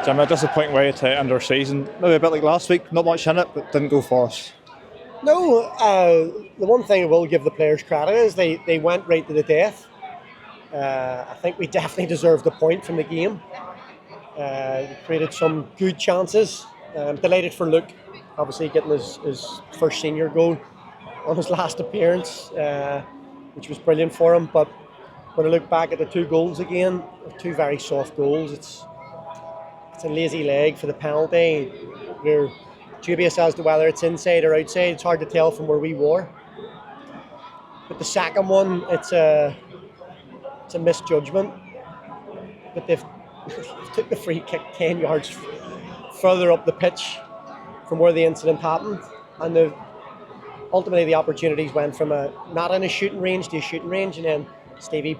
Jim, a disappointing way to end our season. Maybe a bit like last week, not much in it, but didn't go for us. No, the one thing I will give the players credit is they went right to the death. I think we definitely deserved a point from the game. We created some good chances. Delighted for Luke, obviously getting his first senior goal on his last appearance, which was brilliant for him. But when I look back at the two goals again, two very soft goals. It's a lazy leg for the penalty. We're dubious as to whether it's inside or outside. It's hard to tell from where we were. But the second one, it's a misjudgment. But they've took the free kick 10 yards further up the pitch from where the incident happened, and ultimately the opportunities went from not in a shooting range to a shooting range, and then Stevie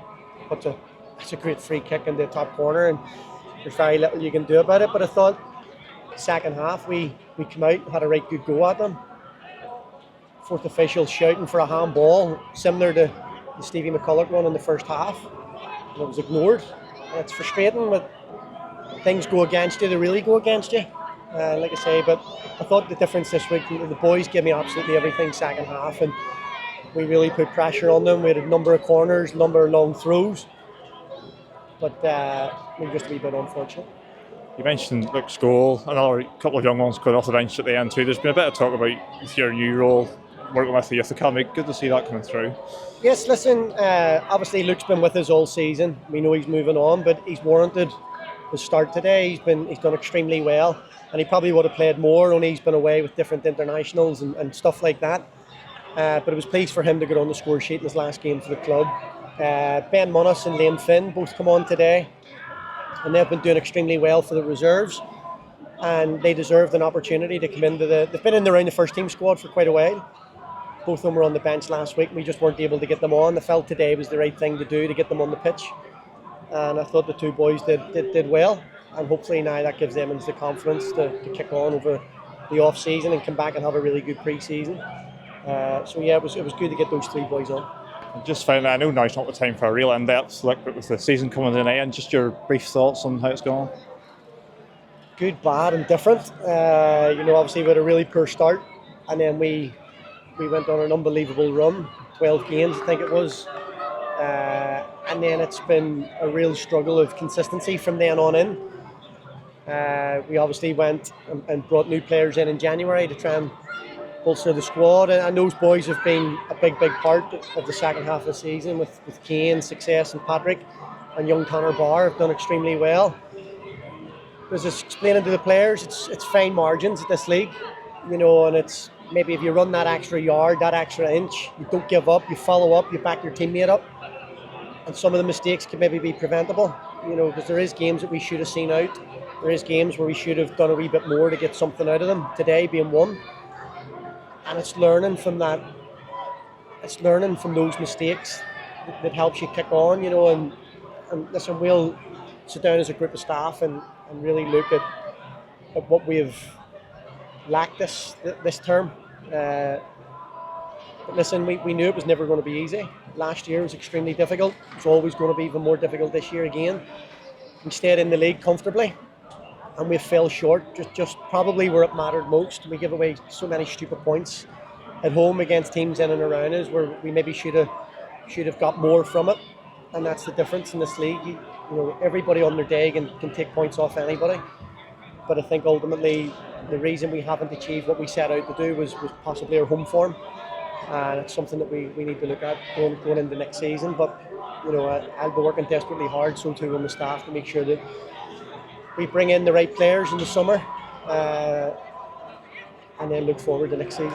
puts a great free kick in the top corner, and there's very little you can do about it. But I thought second half we came out and had a right good go at them. Fourth official shouting for a handball similar to the Stevie McCulloch one in the first half, and it was ignored. And it's frustrating when things go against you, they really go against you, like I say. But I thought the difference this week, the boys gave me absolutely everything second half, and we really put pressure on them. We had a number of corners, a number of long throws, but we were just a wee bit unfortunate. You mentioned Luke's goal, another couple of young ones got off the bench at the end too. There's been a bit of talk about your new role, working with the youth academy. Good to see that coming through. Yes, listen, obviously Luke's been with us all season. We know he's moving on, but he's warranted his start today. He's done extremely well, and he probably would have played more, only he's been away with different internationals and stuff like that. But it was pleased for him to get on the score sheet in his last game for the club. Ben Munnis and Liam Finn both come on today, and they've been doing extremely well for the reserves, and they deserved an opportunity to come into they've been in around the first team squad for quite a while. Both of them were on the bench last week. We just weren't able to get them on. I felt today was the right thing to do to get them on the pitch, and I thought the two boys did well, and hopefully now that gives them the confidence to kick on over the off season and come back and have a really good pre-season. So yeah, it was good to get those three boys on. Just finally, I know now's not the time for a real in-depth look, but with the season coming to an end, just your brief thoughts on how it's going. Good, bad and different. Obviously we had a really poor start, and then we went on an unbelievable run, 12 games I think it was, and then it's been a real struggle of consistency from then on in. We obviously went and brought new players in January to try and bolster the squad, and those boys have been a big part of the second half of the season with Kane, Success and Patrick, and young Connor Barr have done extremely well. As I was explaining to the players, it's fine margins at this league, and it's maybe if you run that extra yard, that extra inch, you don't give up, you follow up, you back your teammate up, and some of the mistakes can maybe be preventable, because there is games that we should have seen out. There is games where we should have done a wee bit more to get something out of them, today being one. And it's learning from that. It's learning from those mistakes that helps you kick on, and listen, we'll sit down as a group of staff and really look at what we've lacked this term. But listen, we knew it was never going to be easy. Last year was extremely difficult. It's always going to be even more difficult this year again. We stayed in the league comfortably, and we fell short, just probably where it mattered most. We give away so many stupid points at home against teams in and around us where we maybe should have got more from it, and that's the difference in this league. Everybody on their day can take points off anybody, but I think ultimately the reason we haven't achieved what we set out to do was possibly our home form, and it's something that we need to look at going into next season. But I'll be working desperately hard, so too will the staff, to make sure that we bring in the right players in the summer, and then look forward to next season.